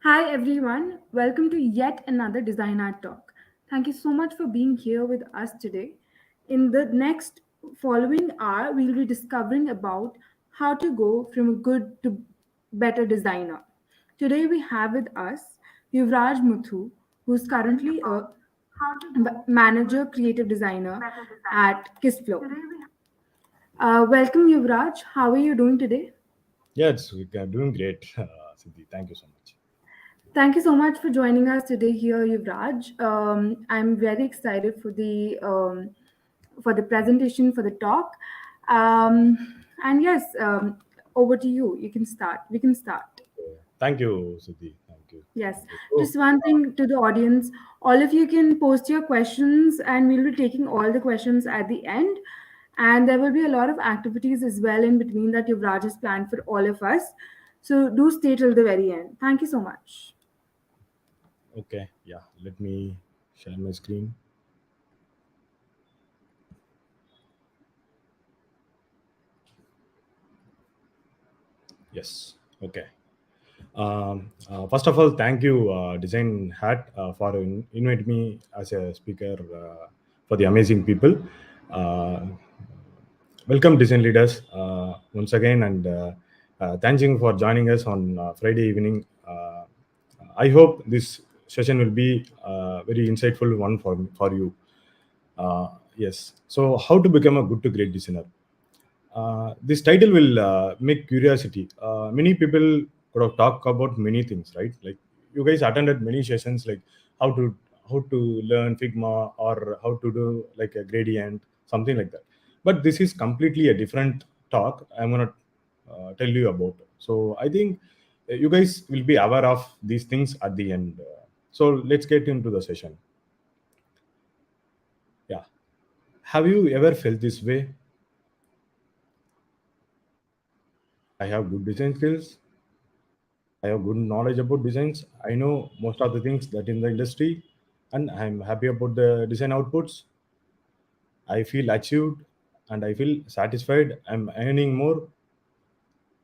Hi everyone, welcome to yet another Design Art Talk. Thank you so much for being here with us today. In the next following hour, we'll be discovering about how to go from a good to better designer. Today we have with us Yuvraj Muthu, who's currently a manager creative designer at Kissflow. Welcome Yuvraj, how are you doing today? Yeah, we are doing great, Siddhi. Thank you so much. Thank you so much for joining us today here, Yuvraj. I'm very excited for the presentation, for the talk. And yes, over to you. You can start. We can start. Thank you, Siddhi. Thank you. Yes. Thank you. Just one thing to the audience. All of you can post your questions, and we'll be taking all the questions at the end. And there will be a lot of activities as well in between that Yuvraj has planned for all of us. So do stay till the very end. Thank you so much. Okay, yeah. Let me share my screen. Yes. Okay. First of all, thank you, Design Hat, for inviting me as a speaker for the amazing people. Uh, Welcome, design leaders, once again, and thank you for joining us on Friday evening. I hope this session will be very insightful one for you. Yes. So, how to become a good to great designer? This title will make curiosity. Many people could have talked about many things, right? Like you guys attended many sessions, like how to how to learn Figma or how to do like a gradient, something like that. But this is completely a different talk. I'm gonna tell you about. So I think you guys will be aware of these things at the end. So let's get into the session. Yeah. Have you ever felt this way? I have good design skills. I have good knowledge about designs. I know most of the things that in the industry, and I'm happy about the design outputs. I feel achieved, and I feel satisfied. I'm earning more.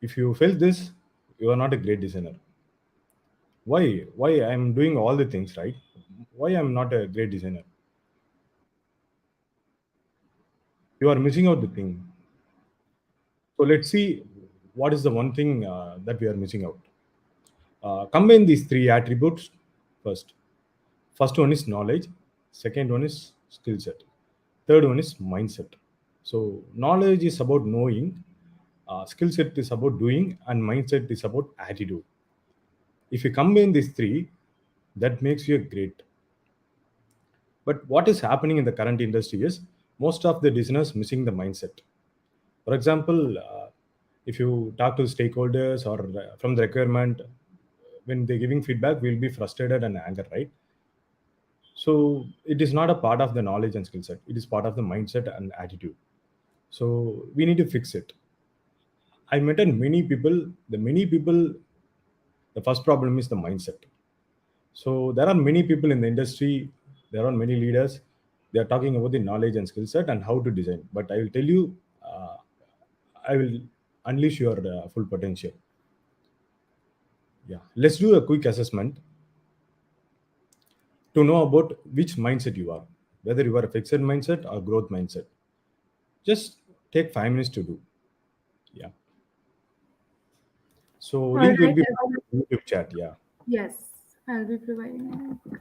If you feel this, you are not a great designer. Why? Why I'm doing all the things right? Why I'm not a great designer? You are missing out the thing. So let's see what is the one thing that we are missing out. Combine these three attributes first. First one is knowledge, second one is skill set, third one is mindset. So knowledge is about knowing, skill set is about doing, and mindset is about attitude. If you combine these three, that makes you a great. But what is happening in the current industry is most of the designers missing the mindset. For example, if you talk to stakeholders or from the requirement, when they're giving feedback, we'll be frustrated and anger, right? So it is not a part of the knowledge and skill set. It is part of the mindset and attitude. So we need to fix it. I met many people. The many people, the first problem is the mindset. So there are many people in the industry. There are many leaders. They are talking about the knowledge and skill set and how to design. But I will tell you, I will unleash your full potential. Yeah. Let's do a quick assessment to know about which mindset you are, whether you are a fixed mindset or growth mindset. Just take 5 minutes to do. Yeah. So All link will right. be YouTube chat. Yeah. Yes, I'll be providing it.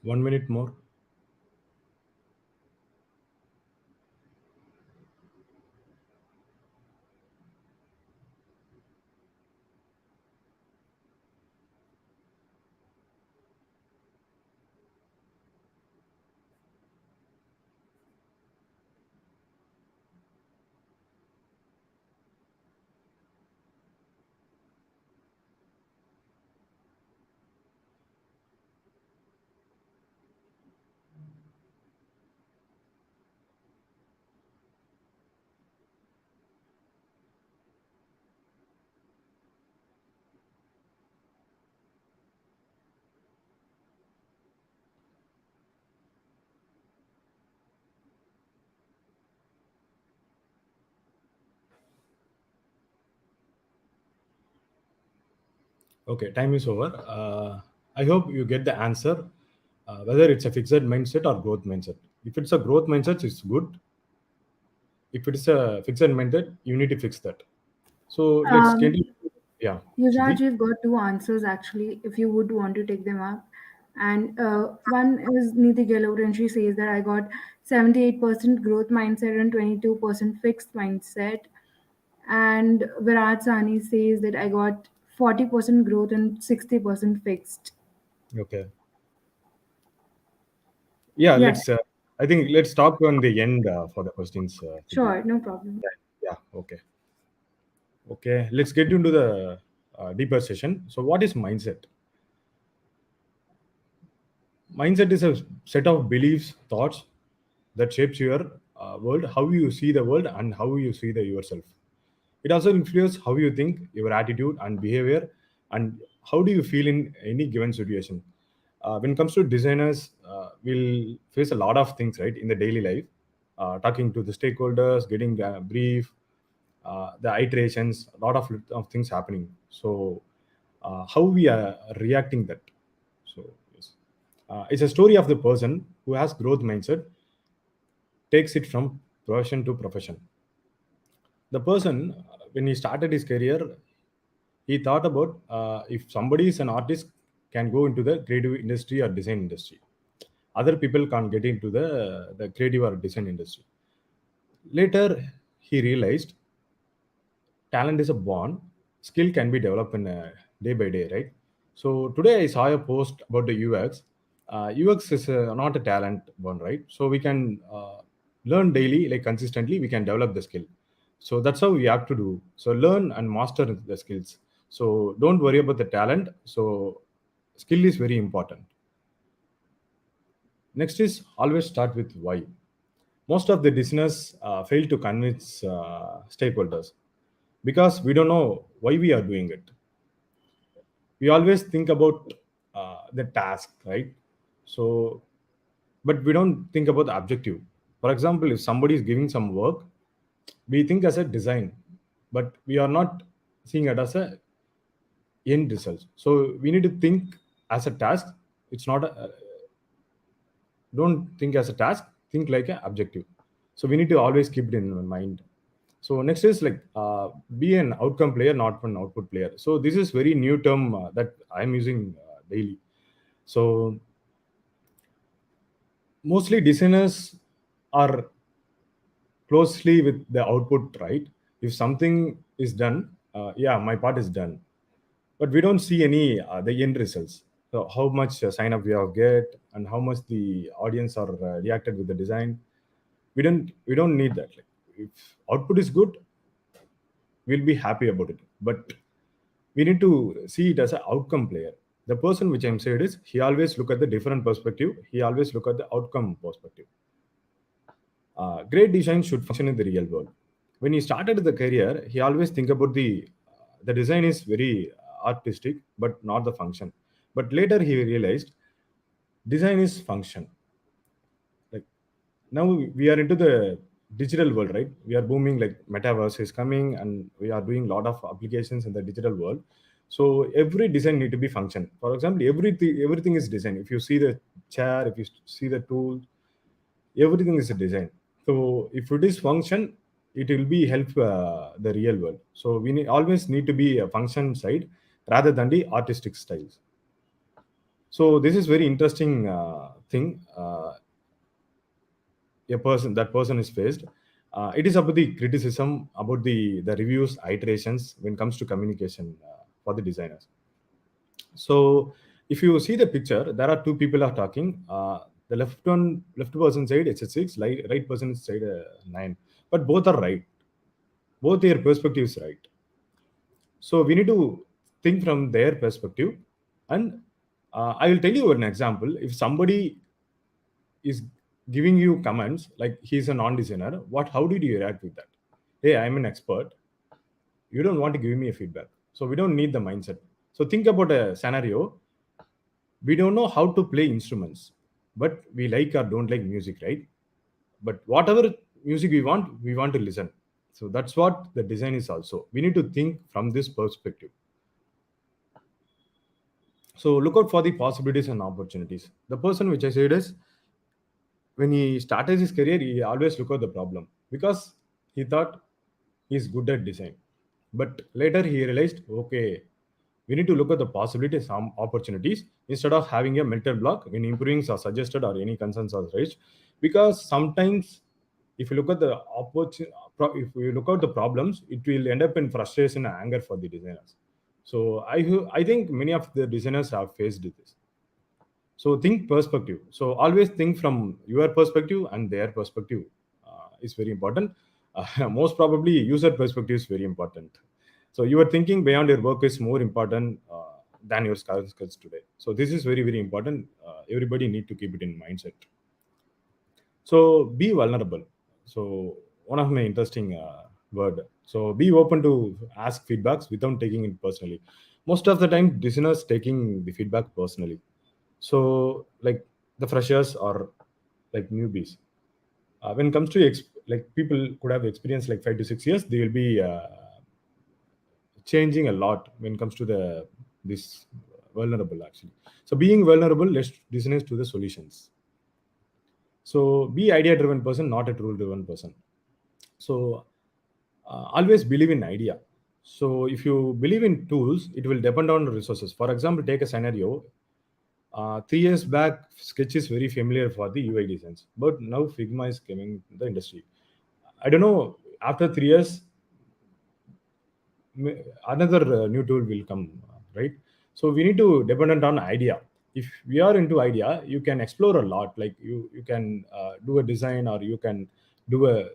1 minute more. Okay, time is over. I hope you get the answer, whether it's a fixed mindset or growth mindset. If it's a growth mindset, it's good. If it's a fixed mindset, you need to fix that. So let's get Um, into, yeah, Yuvraj, Siddhi. you've got two answers actually, if you would want to take them up. And one is Niti Gelor, and she says that I got 78% growth mindset and 22% fixed mindset. And Virat Sani says that I got 40% growth and 60% fixed. Okay. Yeah, Yes, let's. I think let's talk on the end for the questions, Siddhi. sure, no problem. Yeah, yeah. Okay. Okay. Let's get into the deeper session. So, what is mindset? Mindset is a set of beliefs, thoughts that shapes your world, how you see the world, and how you see the yourself. It also influences how you think, your attitude and behavior, and how do you feel in any given situation. When it comes to designers, we'll face a lot of things, right, in the daily life. Talking to the stakeholders, getting a brief, the iterations, a lot of things happening. So, how we are reacting that. So, yes. It's a story of the person who has growth mindset, takes it from profession to profession. The person, when he started his career, he thought about if somebody is an artist, can go into the creative industry or design industry. Other people can't get into the creative or design industry. Later, he realized talent is a born, skill can be developed in day by day, right? So today I saw a post about the UX. UX is not a talent born, right? So we can learn daily, like consistently, we can develop the skill. So that's how we have to do. So learn and master the skills. So don't worry about the talent. So skill is very important. Next is always start with why. Most of the business fail to convince stakeholders because we don't know why we are doing it. We always think about the task, right? So, but we don't think about the objective. For example, if somebody is giving some work, we think as a design, but we are not seeing it as a end result. So we need to think as a task. It's not a, don't think as a task, think like an objective. So we need to always keep it in mind. So next is like be an outcome player, not an output player. So this is very new term that I'm using daily. So mostly designers are closely with the output, right? If something is done, yeah, my part is done, but we don't see any the end results. So how much sign up we have get and how much the audience are reacted with the design. We don't need that. Like if output is good, we'll be happy about it. But we need to see it as an outcome player. The person which I'm saying is he always look at the different perspective. He always look at the outcome perspective. Great design should function in the real world. When he started the career, he always think about the design is very artistic, but not the function. But later he realized design is function. Like now we are into the digital world, right? We are booming, like metaverse is coming, and we are doing a lot of applications in the digital world. So every design need to be function. For example, everything is design. If you see the chair, if you see the tool, everything is a design. So if it is function, it will be help the real world. So always need to be a function side rather than the artistic styles. So this is very interesting thing. A person that person is faced. It is about the criticism, about the reviews, iterations when it comes to communication for the designers. So if you see the picture, there are two people are talking. The left person side it's a six, right person side nine, but both are right. Both their perspectives right. So we need to think from their perspective. And I will tell you an example. If somebody is giving you comments like he's a non-designer, what how did you react with that? Hey, I'm an expert, you don't want to give me a feedback, so we don't need the mindset. So think about a scenario. We don't know how to play instruments, but we like or don't like music, right? But whatever music we want to listen. So that's what the design is also. We need to think from this perspective. So look out for the possibilities and opportunities. The person which I said is, when he started his career, he always look at the problem because he thought he's good at design. But later he realized, okay, we need to look at the possibilities, some opportunities, instead of having a mental block when improvings are suggested or any concerns are raised. Because sometimes, if you look at the if you look at the problems, it will end up in frustration and anger for the designers. So I think many of the designers have faced this. So think perspective. So always think from your perspective and their perspective is very important. Most probably user perspective is very important. So your thinking beyond your work is more important than your skills today. So this is very very important. Everybody need to keep it in mindset. So be vulnerable. So one of my interesting word. So be open to ask feedbacks without taking it personally. Most of the time, listeners taking the feedback personally. So like the freshers or like newbies. When it comes to like people could have experienced like 5 to 6 years, they will be changing a lot when it comes to the this vulnerable actually. So being vulnerable, let's listeners to the solutions. So be idea driven person, not a rule driven person. So always believe in idea. So if you believe in tools, it will depend on resources. For example, take a scenario. 3 years back, Sketch is very familiar for the UI designs, but now Figma is coming in the industry. I don't know. After 3 years, another new tool will come, right? So we need to dependent on idea. If we are into idea, you can explore a lot. Like you can do a design, or you can do a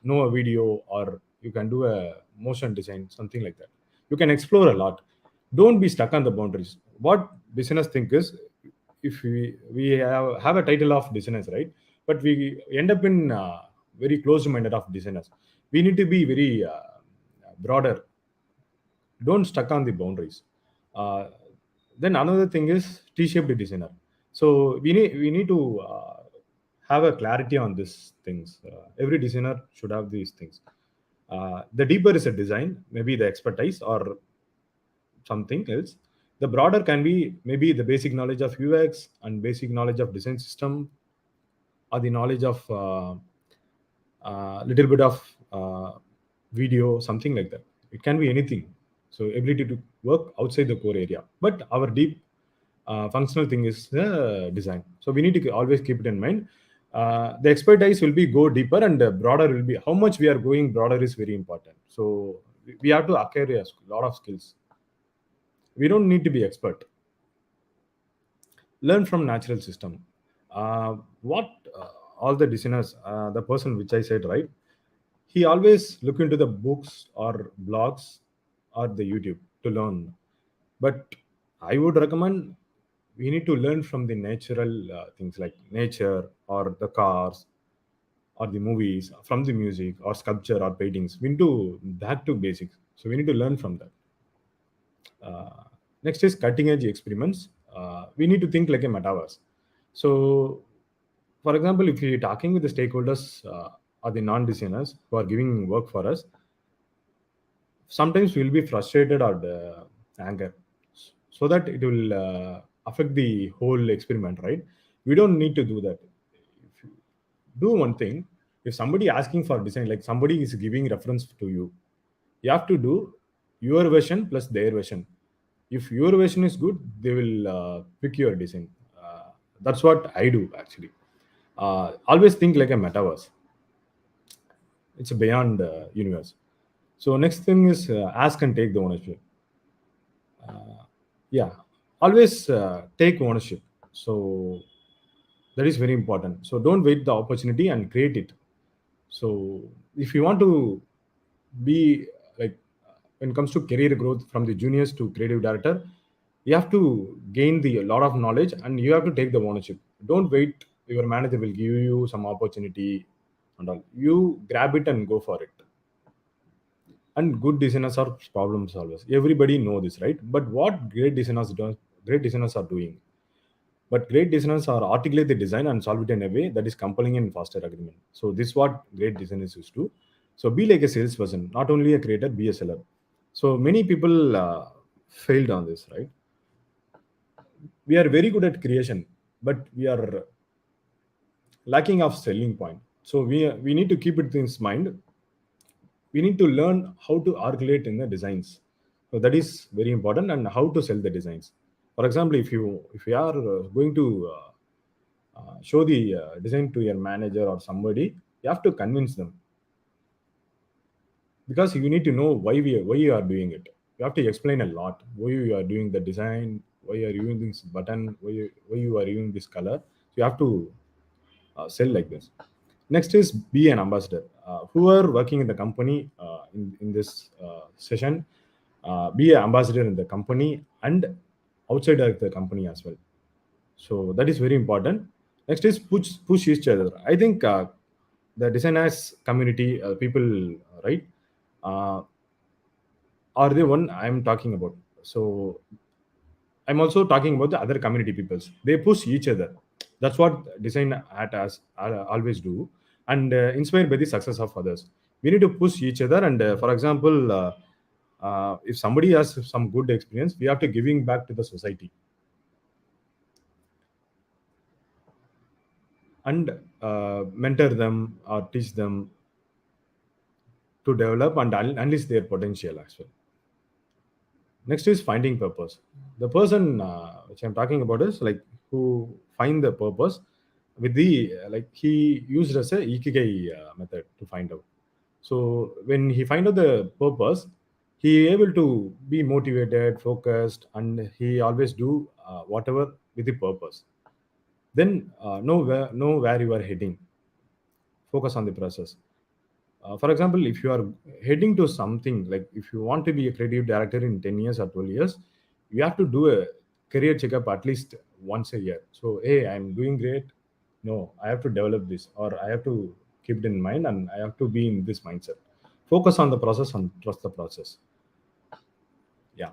know a video, or you can do a motion design, something like that. You can explore a lot. Don't be stuck on the boundaries. What business think is, if we have a title of designers, right? But we end up in very closed minded of designers. We need to be very broader. Don't stuck on the boundaries. uh, then another thing is t-shaped designer. So we need to have a clarity on these things. Every designer should have these things. The deeper is a design, maybe the expertise or something else. The broader can be maybe the basic knowledge of ux and basic knowledge of design system, or the knowledge of little bit of video, something like that. It can be anything. So ability to work outside the core area, but our deep functional thing is design. So we need to always keep it in mind. The expertise will be go deeper, and broader will be how much we are going broader is very important. So we have to acquire a lot of skills. We don't need to be expert. Learn from natural system. What all the designers, the person which I said, right, he always look into the books or blogs or the youtube to learn. But I would recommend we need to learn from the natural things like nature or the cars or the movies, from the music or sculpture or paintings. We need to that to basics. So we need to learn from that. uh, Next is cutting edge experiments. We need to think like a metaverse. So for example, if you're talking with the stakeholders or the non-designers who are giving work for us, sometimes we'll be frustrated or anger, so that it will affect the whole experiment, right? We don't need to do that. If you do one thing, if somebody asking for design, like somebody is giving reference to you, you have to do your version plus their version. If your version is good, they will pick your design. That's what I do actually. Always think like a metaverse. It's a beyond universe. So next thing is ask and take the ownership. Yeah, always take ownership. So that is very important. So don't wait the opportunity and create it. So if you want to be like when it comes to career growth from the juniors to creative director, you have to gain the a lot of knowledge and you have to take the ownership. Don't wait your manager will give you some opportunity and all. You grab it and go for it. And good designers are problem solvers, everybody know this, right? But what great designers are doing, but great designers are articulate the design and solve it in a way that is compelling and faster agreement. So this is what great designers used to. So be like a salesperson, not only a creator, be a seller. So many people failed on this, right? We are very good at creation, but we are lacking of selling point. So we need to keep it in mind. We need to learn how to articulate in the designs. So that is very important, and how to sell the designs. For example, if you are going to show the design to your manager or somebody, you have to convince them, because you need to know why you are doing it. You have to explain a lot why you are doing the design, why you are using this button, why you are using this color. So you have to sell like this. Next is be an ambassador. Who are working in the company in this session, be an ambassador in the company and outside of the company as well. So that is very important. Next is push each other. I think the designers community people, right, uh, are the one I'm talking about. So I'm also talking about the other community peoples. They push each other. That's what design at us always do, and inspired by the success of others. We need to push each other. And for example, if somebody has some good experience, we have to giving back to the society and mentor them or teach them to develop and unleash their potential as well. Next is finding purpose. The person which I'm talking about is like who find the purpose with the like he used as a ikigai method to find out. So when he find out the purpose, he able to be motivated, focused, and he always do whatever with the purpose. Then know where you are heading. Focus on the process. For example, if you are heading to something, like if you want to be a creative director in 10 years or 12 years, you have to do a career checkup at least once a year. So hey, I'm doing great. No, I have to develop this, or I have to keep it in mind, and I have to be in this mindset. Focus on the process and trust the process. Yeah,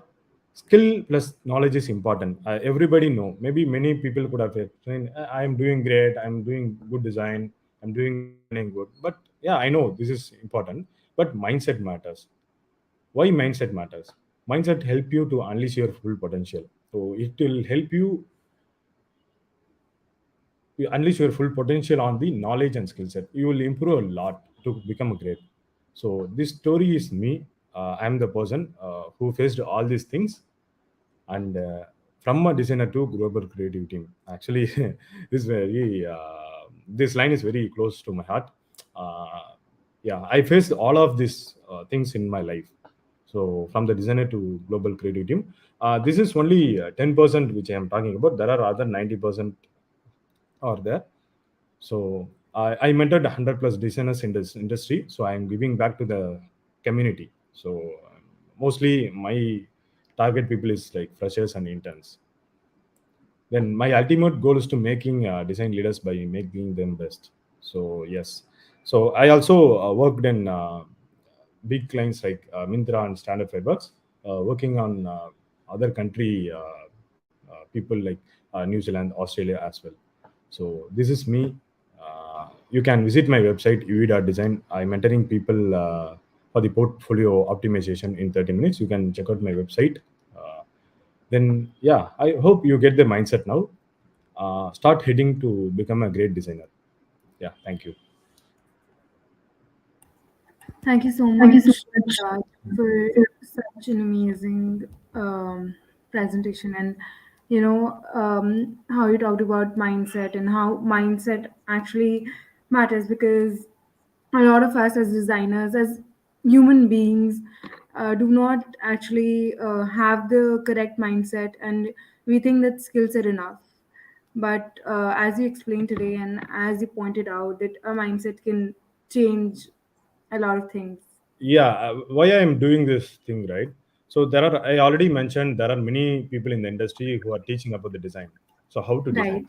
skill plus knowledge is important. Everybody know, maybe many people could have explained, I'm doing great, I'm doing good design, I'm doing designing good, but yeah, I know this is important, but mindset matters. Why mindset matters? Mindset help you to unleash your full potential. So it will help you unleash your full potential on the knowledge and skill set. You will improve a lot to become a great. So this story is me. I'm the person who faced all these things, and from a designer to global creative team. Actually, this line is very close to my heart. Uh, yeah, I faced all of these things in my life. So from the designer to global creative team, this is only 10% which I am talking about. There are other 90% are there. So I mentored 100 plus designers in this industry. So I'm giving back to the community. So mostly my target people is like freshers and interns. Then my ultimate goal is to making design leaders by making them best. So yes. So I also worked in big clients like Mintra and Standard Fibers, working on other country people like New Zealand, Australia as well. So this is me. You can visit my website uv.design. I'm mentoring people for the portfolio optimization in 30 minutes. You can check out my website. Then yeah, I hope you get the mindset now. Start heading to become a great designer. Yeah, thank you. Thank you so Thank you so much, much. Raj, for such an amazing presentation, and how you talked about mindset and how mindset actually matters, because a lot of us as designers, as human beings, do not actually have the correct mindset, and we think that skills are enough. But as you explained today, and as you pointed out, that a mindset can change a lot of things. Yeah, why I am doing this thing, right? So there are, I already mentioned, there are many people in the industry who are teaching about the design, so how to design. Right.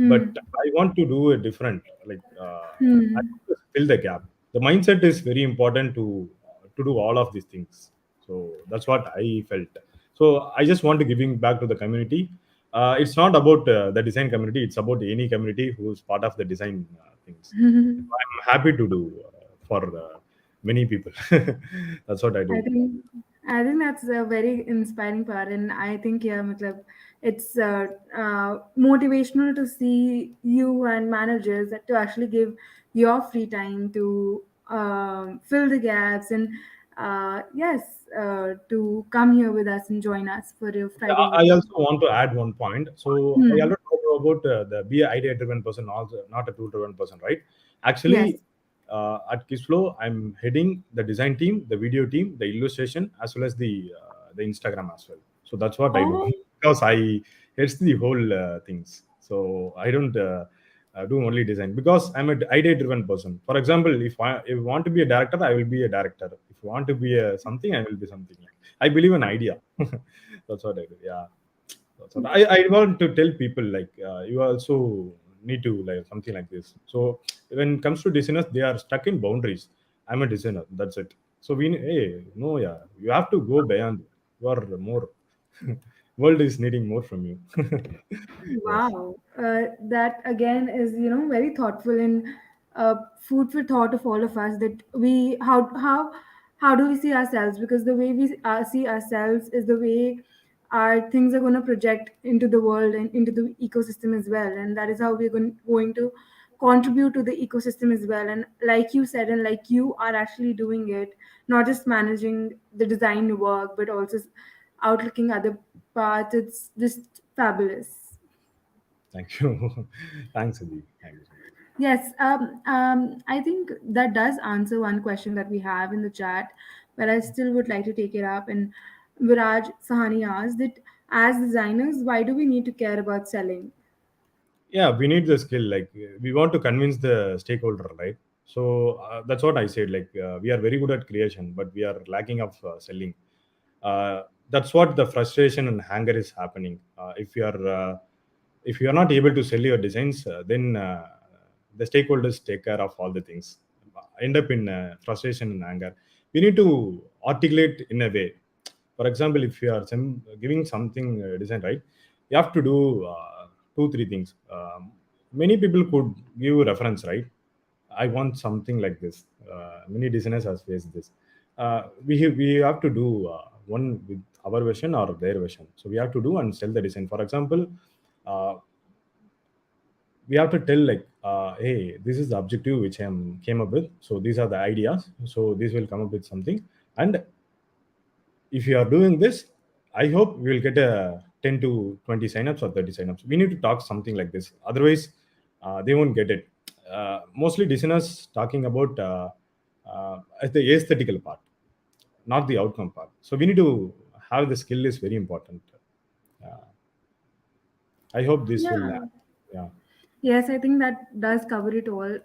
But Hmm. I want to do a different, like, I Hmm. want to fill the gap. The mindset is very important to do all of these things. So that's what I felt. So I just want to giving back to the community. It's not about the design community, it's about any community who's part of the design things. I'm happy to do for many people. That's what I I do. think I think that's a very inspiring part, and I think, yeah, matlab, it's motivational to see you and managers that to actually give your free time to fill the gaps, and yes, to come here with us and join us for your Yeah, Friday I evening. also want to add one point. So I Hmm. already talked about the be an idea-driven person, also not a tool-driven person, right? Actually, Yes. at Kissflow, I'm heading the design team, the video team, the illustration, as well as the Instagram as well. So that's what I do Oh, because I it's the whole things. So I don't do only design because I'm an idea-driven person. For example, if you want to be a director, I will be a director. If you want to be a something, I will be something. I believe in idea. That's what I do. Yeah, that's what I want to tell people. Like you also need to like something like this. So when it comes to designers, they are stuck in boundaries. I'm a designer. That's it. So hey, no, yeah, you have to go beyond. You are more. World is needing more from you. Yes. wow, that again is, very thoughtful, and food for thought of all of us. That we how do we see ourselves? Because the way we see ourselves is the way our things are going to project into the world and into the ecosystem as well, and that is how we're going to contribute to the ecosystem as well. And like you said, and like you are actually doing it, not just managing the design work, but also outlooking other parts. It's just fabulous. Thank you. Thanks, Adi. Thank you so much. Yes, I think that does answer one question that we have in the chat, but I still would like to take it up. And Viraj Sahani asked that, as designers, why do we need to care about selling? Yeah, we need the skill. Like we want to convince the stakeholder, right? So that's what I said. Like we are very good at creation, but we are lacking of selling. That's what the frustration and anger is happening. If you are not able to sell your designs, then the stakeholders take care of all the things. End up in frustration and anger. We need to articulate in a way. For example, if you are giving something design, right, you have to do two three things. Many people could give reference, right? I want something like this. Many designers have faced this. We have to do one with our version or their version. So we have to do and sell the design. For example, uh, we have to tell like, hey, this is the objective which I came up with. So these are the ideas. So this will come up with something. And if you are doing this, I hope we will get a 10 to 20 signups or 30 signups. We need to talk something like this, otherwise they won't get it. Mostly designers talking about the aesthetical part, not the outcome part. So we need to have the skill is very important. uh, I hope this will Yeah. yeah. Yes, I think that does cover it all.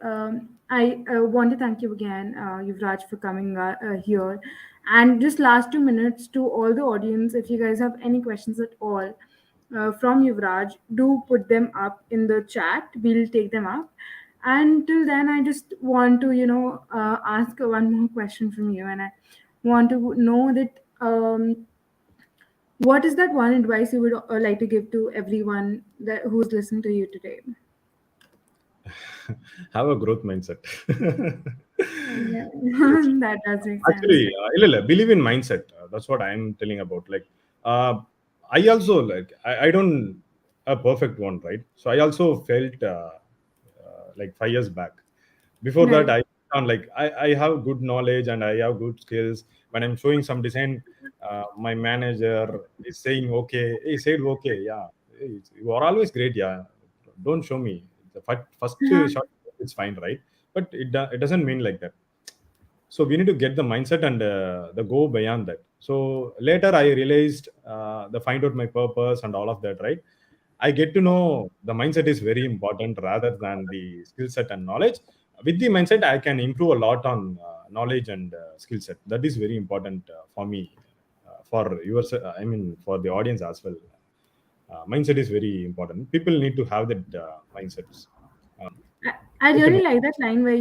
I want to thank you again, Yuvraj, for coming here. And just last 2 minutes to all the audience, if you guys have any questions at all from Yuvraj, do put them up in the chat. We'll take them up. And till then, I just want to, ask one more question from you. And I want to know that, what is that one advice you would like to give to everyone who's listening to you today? Have a growth mindset. Yeah, Yes. that does make Actually, sense. believe in mindset. That's what I'm telling about. Like, uh, I also like I don't a perfect one, right? So I also felt like 5 years back. Before that, Right. I found like I have good knowledge and I have good skills. When I'm showing some design, My manager is saying okay. He said okay, yeah. You are always great, yeah. Don't show me the first Uh-huh. shot. It's fine, right? But it doesn't mean like that. So we need to get the mindset and the go beyond that. So later I realized the find out my purpose and all of that, right? I get to know the mindset is very important rather than the skill set and knowledge. With the mindset I can improve a lot on knowledge and skill set. That is very important for me, for yours, I mean for the audience as well. Mindset is very important. People need to have that mindsets. I Get to really know. like that line where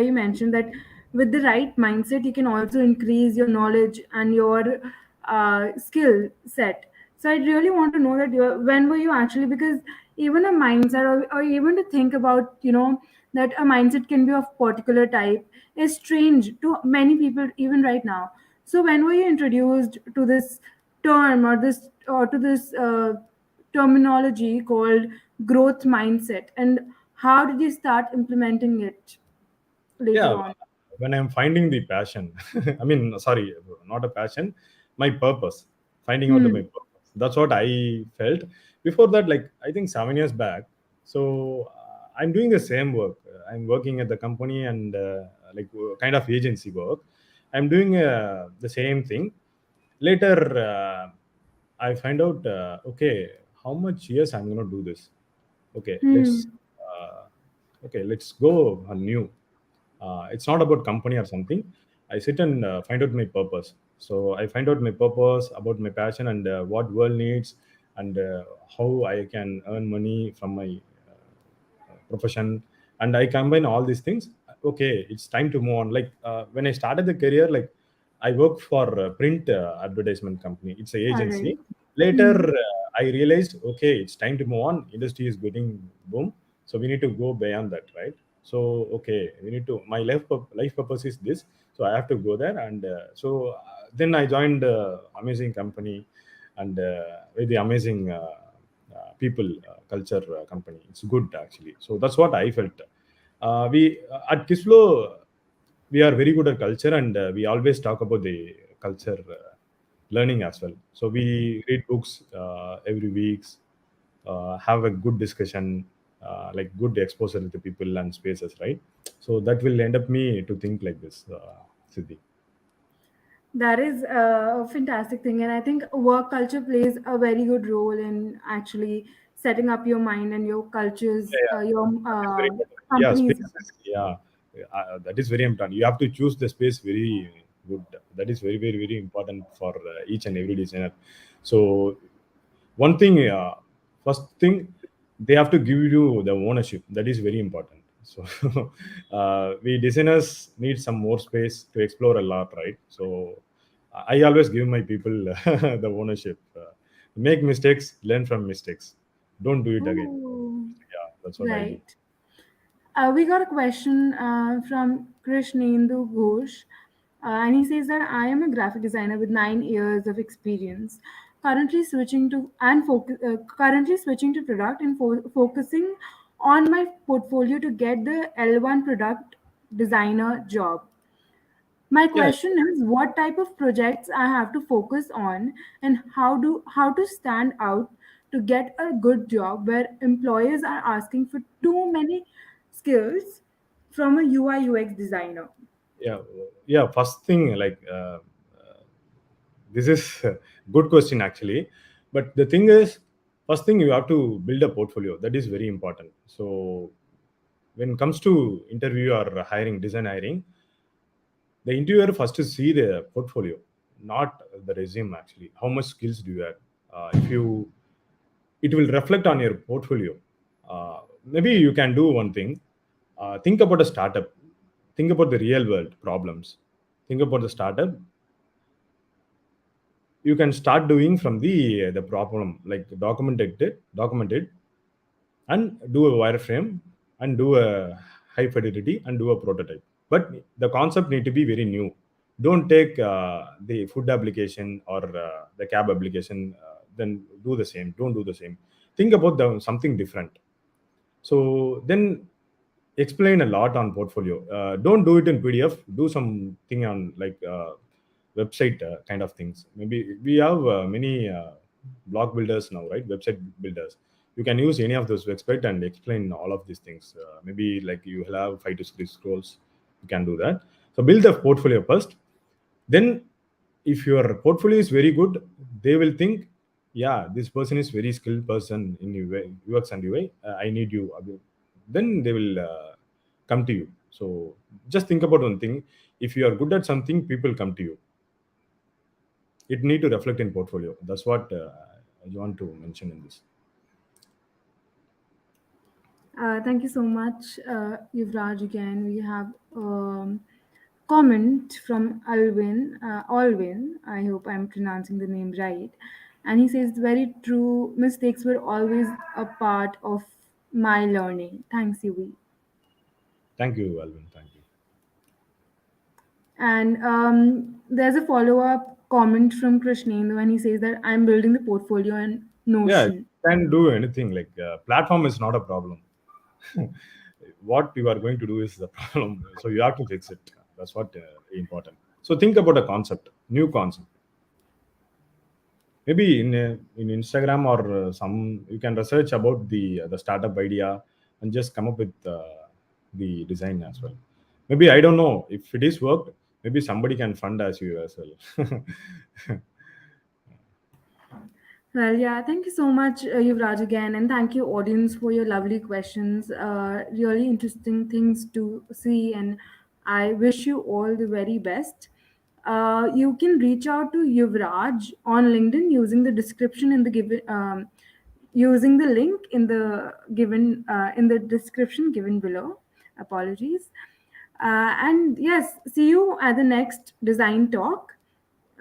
you mentioned that with the right mindset, you can also increase your knowledge and your skill set. So I really want to know that when were you actually, because even a mindset or even to think about, that a mindset can be of particular type is strange to many people even right now. So when were you introduced to this term or to this terminology called growth mindset, and how did you start implementing it later Yeah, on? when I'm finding the passion, I mean, sorry, not a passion, my purpose, finding out my Hmm. purpose. That's what I felt. Before that, like I think 7 years back. So I'm doing the same work. I'm working at the company and like kind of agency work. I'm doing the same thing. Later, I find out, okay, how much years I'm gonna do this. Okay, let's Hmm. let's go new. It's not about company or something. I sit and find out my purpose. So I find out my purpose about my passion and what world needs, and how I can earn money from my profession, and I combine all these things. Okay, it's time to move on. Like when I started the career, like I worked for a print advertisement company. It's an All agency. right. Later Hmm. I realized, okay, it's time to move on. Industry is getting boom, so we need to go beyond that, right? So okay, we need to, my life purpose is this, so I have to go there. And then I joined amazing company, and with the amazing people culture company. It's good actually. So that's what I felt. We at Kissflow, we are very good at culture, and we always talk about the culture learning as well. So we read books every weeks, have a good discussion, like good exposure with the people and spaces, right? So that will end up me to think like this, Siddhi. That is a fantastic thing, and I think work culture plays a very good role in actually setting up your mind and your cultures, Yeah, your that is very important. Yeah, company's space work. is, yeah, that is very important. You have to choose the space very good. That is very, very, very important for each and every designer. So one thing, first thing, they have to give you the ownership. That is very important. So we designers need some more space to explore a lot, right? So I always give my people the ownership. Make mistakes, learn from mistakes. Don't do it again. Oh, Yeah, that's what I do. right. We got a question from Krishnendu Ghosh, and he says that I am a graphic designer with 9 years of experience, currently switching to product and focusing on my portfolio to get the L1 product designer job. My Yeah, question is what type of projects I have to focus on, and how to stand out to get a good job where employers are asking for too many skills from a UI UX designer. yeah, yeah. First thing, like this is a good question actually, but the thing is, first thing you have to build a portfolio. That is very important. So when it comes to interview or hiring, design hiring, the interviewer first to see the portfolio, not the resume actually. How much skills do you have? If you, it will reflect on your portfolio. Maybe you can do one thing. Think about a startup. Think about the real world problems. Think about the startup. You can start doing from the problem, like document it, and do a wireframe, and do a high fidelity, and do a prototype. But the concept need to be very new. Don't take the food application or the cab application, then do the same. Don't do the same. Think about something different. So then explain a lot on portfolio. Don't do it in PDF. Do something on like website kind of things. Maybe we have many blog builders now, right? Website builders. You can use any of those website and explain all of these things. Maybe like you will have 5 to 6 scrolls, you can do that. So build the portfolio first. Then if your portfolio is very good, they will think, yeah, this person is very skilled person in UX and UI. I need you. Then they will come to you. So just think about one thing. If you are good at something, people come to you. It need to reflect in portfolio. That's what I want to mention in this. Thank you so much, Yuvraj. Again, we have comment from Alvin. I hope I'm pronouncing the name right. And he says, very true, mistakes were always a part of my learning. Thanks, Yuvi. Thank you, Alvin. Thank you. And there's a follow up comment from Krishnendu, and he says that I'm building the portfolio in Yeah, you Notion. can do anything. Like platform is not a problem. What you are going to do is the problem. So you have to fix it. That's what important. So think about a concept, new concept. Maybe in Instagram or some, you can research about the startup idea and just come up with the design as well. Maybe I don't know if it is worked. Maybe somebody can fund as you as well. Well, yeah, thank you so much, Yuvraj, again, and thank you, audience, for your lovely questions. Really interesting things to see, and I wish you all the very best. You can reach out to Yuvraj on LinkedIn using the description in the given, using the link in the description given below. Apologies. And yes, see you at the next design talk.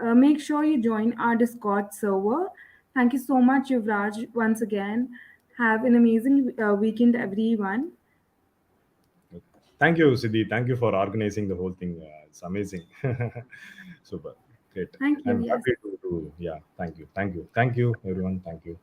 Make sure you join our Discord server. Thank you so much, Yuvraj, once again. Have an amazing weekend, everyone. Thank you, Siddhi. Thank you for organizing the whole thing. It's amazing. Super. Great. Thank you. I'm Yes. happy to, yeah. Thank you. Thank you. Thank you, everyone. Thank you.